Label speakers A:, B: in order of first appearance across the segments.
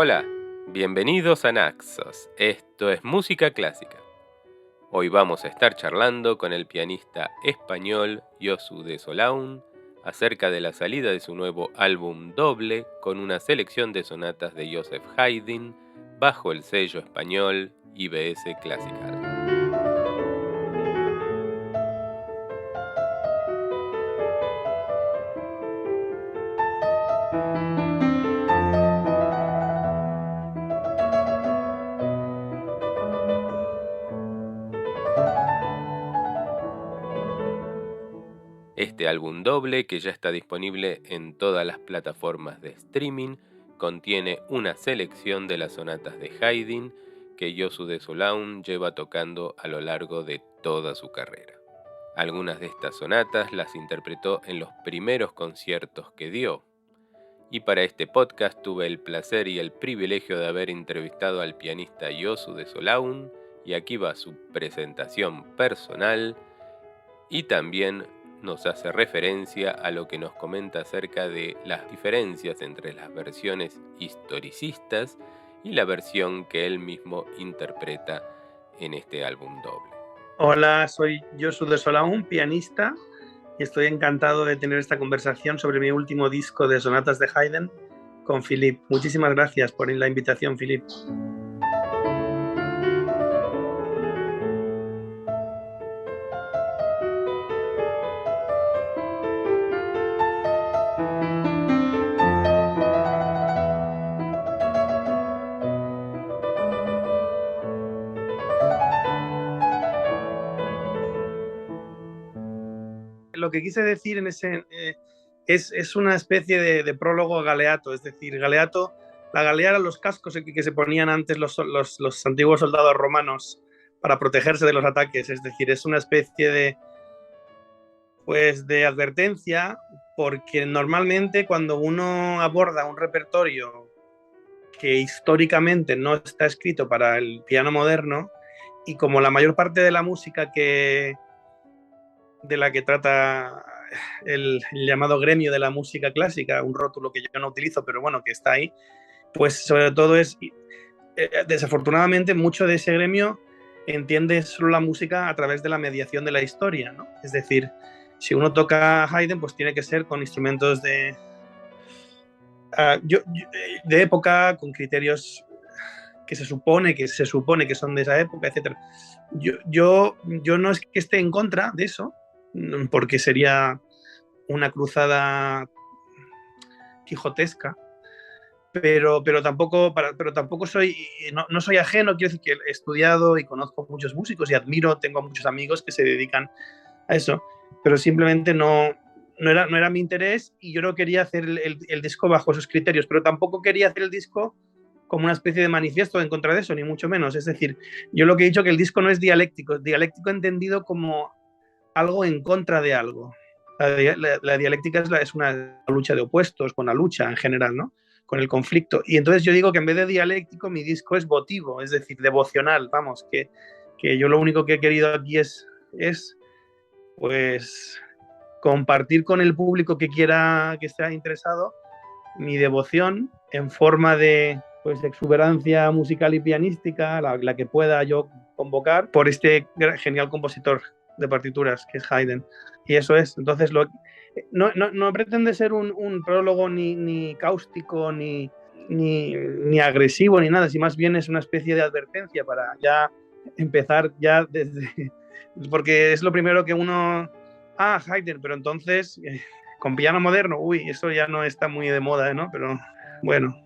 A: Hola, bienvenidos a Naxos, esto es música clásica. Hoy vamos a estar charlando con el pianista español Yosu de Solaun acerca de la salida de su nuevo álbum doble con una selección de sonatas de Joseph Haydn bajo el sello español IBS Classical. Este álbum doble, que ya está disponible en todas las plataformas de streaming, contiene una selección de las sonatas de Haydn que Yosu de Solaun lleva tocando a lo largo de toda su carrera. Algunas de estas sonatas las interpretó en los primeros conciertos que dio. Y para este podcast tuve el placer y el privilegio de haber entrevistado al pianista Yosu de Solaun, y aquí va su presentación personal y también nos hace referencia a lo que nos comenta acerca de las diferencias entre las versiones historicistas y la versión que él mismo interpreta en este álbum doble.
B: Hola, soy Yosu de Solaun, pianista, y estoy encantado de tener esta conversación sobre mi último disco de sonatas de Haydn con Philippe. Muchísimas gracias por la invitación, Philippe. Lo que quise decir en ese es una especie de prólogo galeato, es decir, galeato, la galea eran los cascos que se ponían antes los antiguos soldados romanos para protegerse de los ataques, es decir, es una especie de advertencia, porque normalmente cuando uno aborda un repertorio que históricamente no está escrito para el piano moderno, y como la mayor parte de la música de la que trata el llamado gremio de la música clásica, un rótulo que yo no utilizo, pero bueno, que está ahí, pues sobre todo desafortunadamente, mucho de ese gremio entiende solo la música a través de la mediación de la historia, ¿no? Es decir, si uno toca Haydn, pues tiene que ser con instrumentos de época, con criterios que se supone que son de esa época, etc. Yo no es que esté en contra de eso, porque sería una cruzada quijotesca, pero tampoco soy, no soy ajeno, quiero decir que he estudiado y conozco muchos músicos y tengo muchos amigos que se dedican a eso, pero simplemente no era mi interés, y yo no quería hacer el disco bajo esos criterios, pero tampoco quería hacer el disco como una especie de manifiesto en contra de eso, ni mucho menos. Es decir, yo lo que he dicho que el disco no es dialéctico entendido como algo en contra de algo. La dialéctica es una lucha de opuestos, con la lucha en general, ¿no? Con el conflicto. Y entonces yo digo que en vez de dialéctico, mi disco es votivo, es decir, devocional, vamos, que yo lo único que he querido aquí es pues compartir con el público que quiera, que esté interesado, mi devoción en forma de exuberancia musical y pianística, la que pueda yo convocar, por este genial compositor de partituras que es Haydn. Y eso es. Entonces, no pretende ser un prólogo ni cáustico, ni agresivo, ni nada, si más bien es una especie de advertencia para ya empezar ya desde... Porque es lo primero que uno... Haydn, pero entonces... con piano moderno, eso ya no está muy de moda, ¿no? Pero bueno.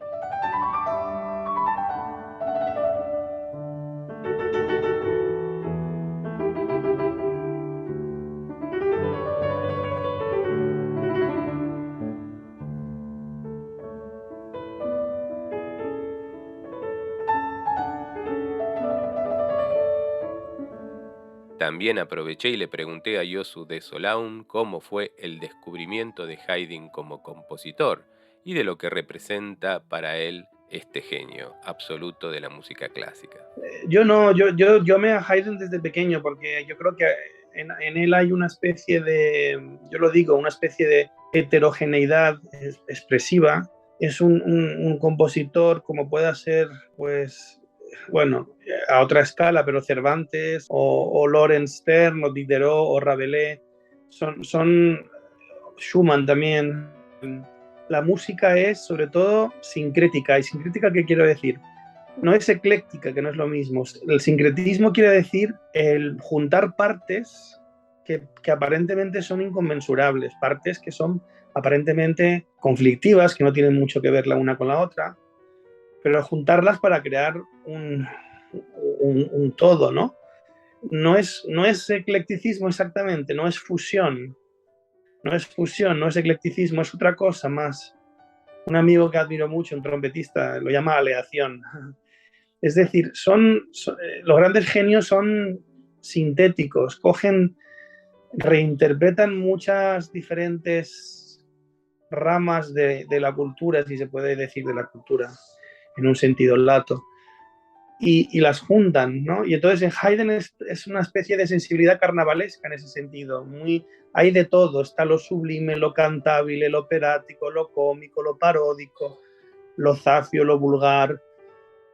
A: También aproveché y le pregunté a Yosu de Solaun cómo fue el descubrimiento de Haydn como compositor y de lo que representa para él este genio absoluto de la música clásica.
B: Yo amé a Haydn desde pequeño, porque yo creo que en él hay una especie de, yo lo digo, una especie de heterogeneidad expresiva es un compositor como pueda ser, pues, bueno, a otra escala, pero Cervantes o Laurence Stern o Diderot o Rabelais, son Schumann también. La música es sobre todo sincrética. ¿Y sincrética qué quiero decir? No es ecléctica, que no es lo mismo. El sincretismo quiere decir el juntar partes que aparentemente son inconmensurables, partes que son aparentemente conflictivas, que no tienen mucho que ver la una con la otra, pero juntarlas para crear un todo, ¿no? No es eclecticismo exactamente, no es fusión, no es eclecticismo, es otra cosa más. Un amigo que admiro mucho, un trompetista, lo llama aleación. Es decir, los grandes genios son sintéticos, reinterpretan muchas diferentes ramas de la cultura, si se puede decir de la cultura, en un sentido lato, y las juntan, ¿no? Y entonces en Haydn es una especie de sensibilidad carnavalesca en ese sentido, hay de todo, está lo sublime, lo cantable, lo operático, lo cómico, lo paródico, lo zafio, lo vulgar,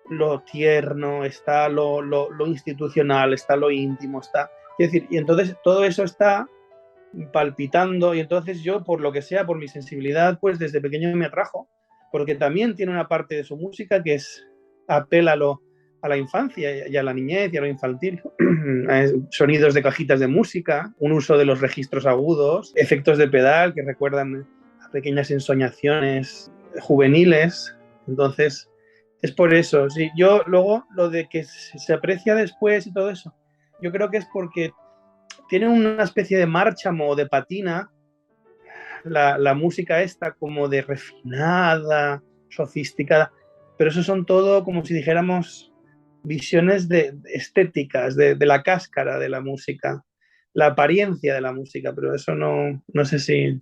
B: lo tierno, está lo institucional, está lo íntimo, es decir, y entonces todo eso está palpitando, y entonces yo, por lo que sea, por mi sensibilidad, pues desde pequeño me atrajo, porque también tiene una parte de su música que apela a la infancia y a la niñez y a lo infantil. Sonidos de cajitas de música, un uso de los registros agudos, efectos de pedal que recuerdan a pequeñas ensoñaciones juveniles. Entonces, es por eso. Sí, yo luego, lo de que se aprecia después y todo eso, yo creo que es porque tiene una especie de márchamo o de patina, la música esta como de refinada, sofisticada, pero eso son todo como si dijéramos visiones estéticas de la cáscara de la música, la apariencia de la música, pero eso no sé si...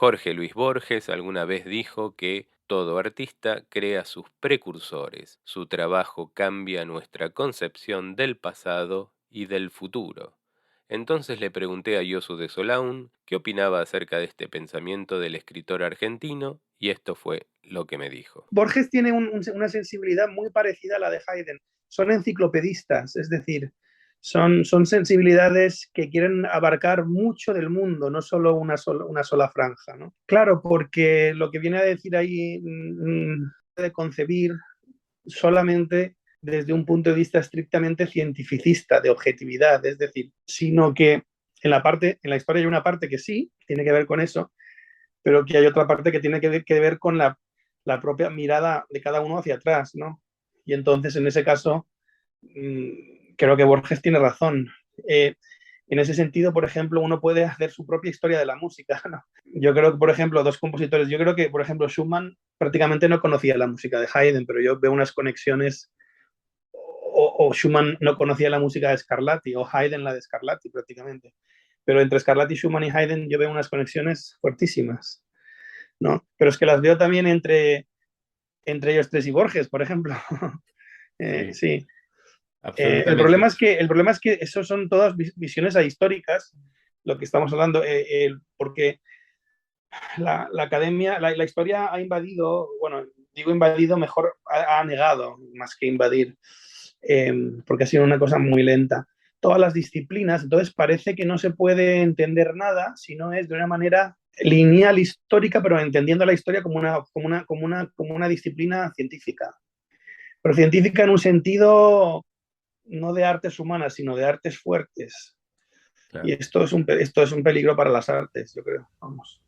A: Jorge Luis Borges alguna vez dijo que todo artista crea sus precursores, su trabajo cambia nuestra concepción del pasado y del futuro. Entonces le pregunté a Yosu de Solaun qué opinaba acerca de este pensamiento del escritor argentino, y esto fue lo que me dijo.
B: Borges tiene una sensibilidad muy parecida a la de Haydn. Son enciclopedistas, es decir, son sensibilidades que quieren abarcar mucho del mundo, no solo una sola franja, ¿no? Claro, porque lo que viene a decir ahí de concebir solamente desde un punto de vista estrictamente cientificista, de objetividad, es decir, sino que en la historia hay una parte que sí, tiene que ver con eso, pero que hay otra parte que tiene que ver con la propia mirada de cada uno hacia atrás, ¿no? Y entonces, en ese caso, creo que Borges tiene razón. En ese sentido, por ejemplo, uno puede hacer su propia historia de la música, ¿no? Yo creo que, por ejemplo, dos compositores, yo creo que, por ejemplo, Schumann prácticamente no conocía la música de Haydn, pero yo veo unas conexiones, o Schumann no conocía la música de Scarlatti, o Haydn la de Scarlatti prácticamente. Pero entre Scarlatti, Schumann y Haydn yo veo unas conexiones fuertísimas, ¿no? Pero es que las veo también entre ellos tres y Borges, por ejemplo.
A: Sí,
B: Sí.
A: absolutamente.
B: El problema es que eso son todas visiones ahistóricas, lo que estamos hablando, porque la academia, la historia ha invadido, bueno, digo invadido, mejor ha negado más que invadir, porque ha sido una cosa muy lenta. Todas las disciplinas, entonces parece que no se puede entender nada si no es de una manera lineal histórica, pero entendiendo la historia como una disciplina científica. Pero científica en un sentido no de artes humanas, sino de artes fuertes. Y
A: Claro.
B: esto es un peligro para las artes, yo creo. Vamos.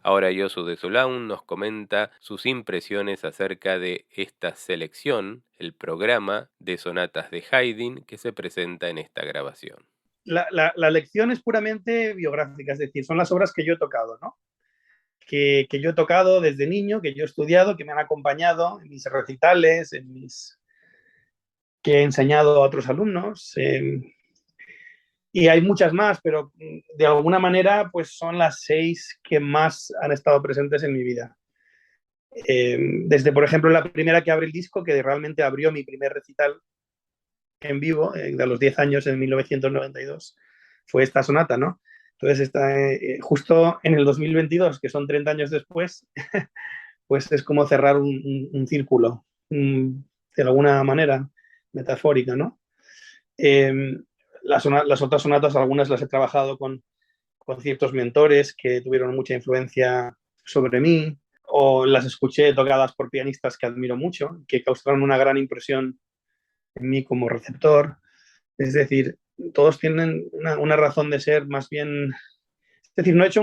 A: Ahora Yosu de Solaun nos comenta sus impresiones acerca de esta selección, el programa de sonatas de Haydn que se presenta en esta grabación.
B: La lección es puramente biográfica, es decir, son las obras que yo he tocado, ¿no? Que yo he tocado desde niño, que yo he estudiado, que me han acompañado en mis recitales, que he enseñado a otros alumnos. Y hay muchas más, pero de alguna manera pues son las 6 que más han estado presentes en mi vida. Desde, por ejemplo, la primera que abre el disco, que realmente abrió mi primer recital en vivo, de los 10 años, en 1992, fue esta sonata, ¿no? Entonces, justo en el 2022, que son 30 años después, pues es como cerrar un círculo, de alguna manera metafórica, ¿no? Eh, las otras sonatas, algunas las he trabajado con ciertos mentores que tuvieron mucha influencia sobre mí, o las escuché tocadas por pianistas que admiro mucho, que causaron una gran impresión en mí como receptor. Es decir, todos tienen una razón de ser más bien... Es decir, no he hecho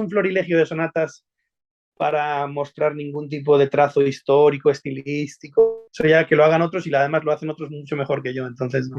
B: un florilegio de sonatas para mostrar ningún tipo de trazo histórico, estilístico. Eso ya que lo hagan otros y además lo hacen otros mucho mejor que yo, entonces no.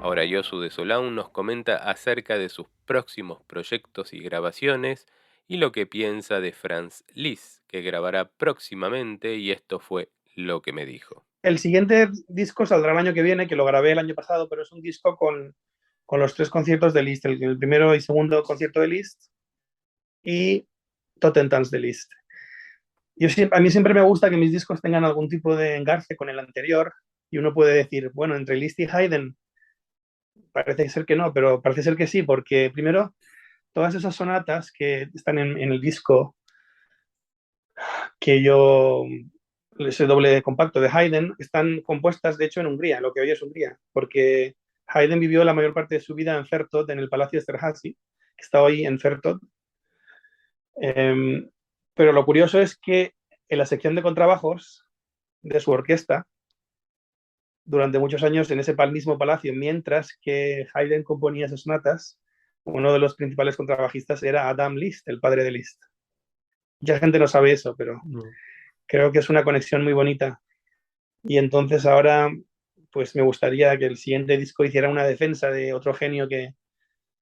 A: Ahora Yosu de Solán nos comenta acerca de sus próximos proyectos y grabaciones y lo que piensa de Franz Liszt, que grabará próximamente, y esto fue lo que me dijo.
B: El siguiente disco saldrá el año que viene, que lo grabé el año pasado, pero es un disco con los 3 conciertos de Liszt, el primero y segundo concierto de Liszt y Totentanz de Liszt. A mí siempre me gusta que mis discos tengan algún tipo de engarce con el anterior, y uno puede decir, bueno, entre Liszt y Haydn parece ser que no, pero parece ser que sí, porque primero, todas esas sonatas que están en el disco que yo, ese doble compacto de Haydn, están compuestas de hecho en Hungría, lo que hoy es Hungría, porque Haydn vivió la mayor parte de su vida en Fertod, en el Palacio Esterházy, que está hoy en Fertod. Pero lo curioso es que en la sección de contrabajos de su orquesta, durante muchos años en ese mismo palacio, mientras que Haydn componía esas sonatas, uno de los principales contrabajistas era Adam Liszt, el padre de Liszt. Mucha gente no sabe eso, pero creo que es una conexión muy bonita. Y entonces ahora, pues me gustaría que el siguiente disco hiciera una defensa de otro genio que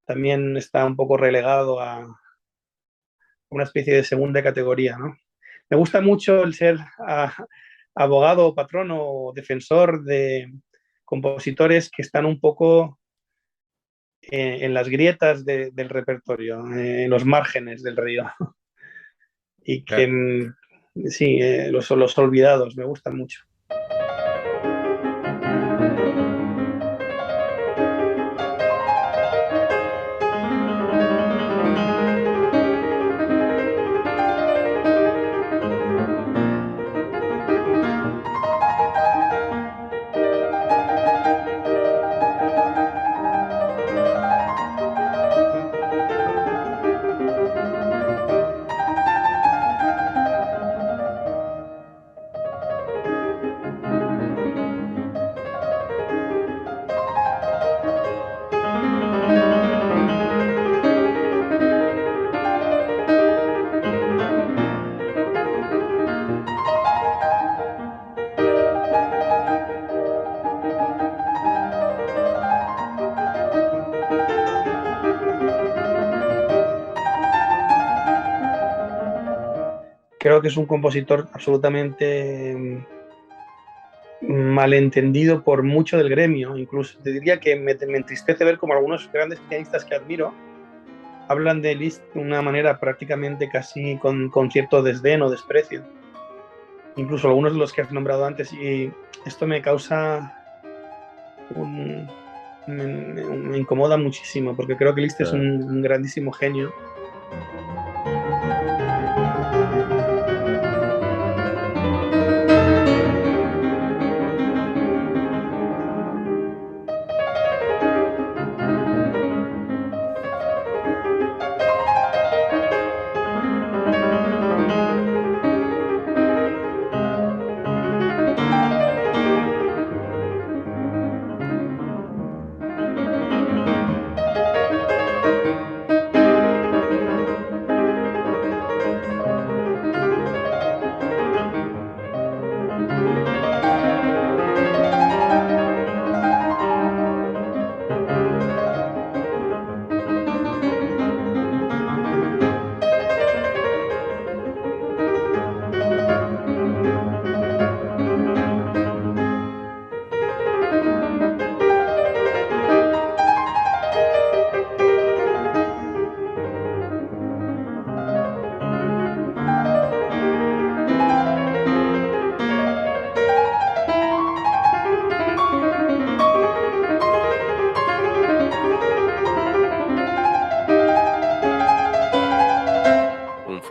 B: también está un poco relegado a una especie de segunda categoría, ¿no? Me gusta mucho el ser abogado, patrono o defensor de compositores que están un poco en las grietas del repertorio, en los márgenes del río. Y que, sí, los olvidados me gustan mucho. creo que es un compositor absolutamente malentendido por mucho del gremio. Incluso te diría que me entristece ver como algunos grandes pianistas que admiro hablan de Liszt de una manera prácticamente casi con cierto desdén o desprecio. Incluso algunos de los que has nombrado antes, y esto me causa me incomoda muchísimo, porque creo que Liszt es un grandísimo genio.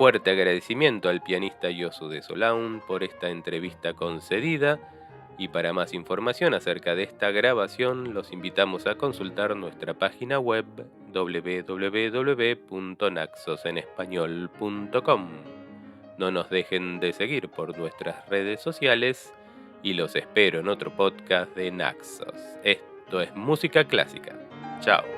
A: Fuerte agradecimiento al pianista Yosu de Solaun por esta entrevista concedida, y para más información acerca de esta grabación los invitamos a consultar nuestra página web www.naxosenespañol.com. No nos dejen de seguir por nuestras redes sociales y los espero en otro podcast de Naxos. Esto es Música Clásica. Chao.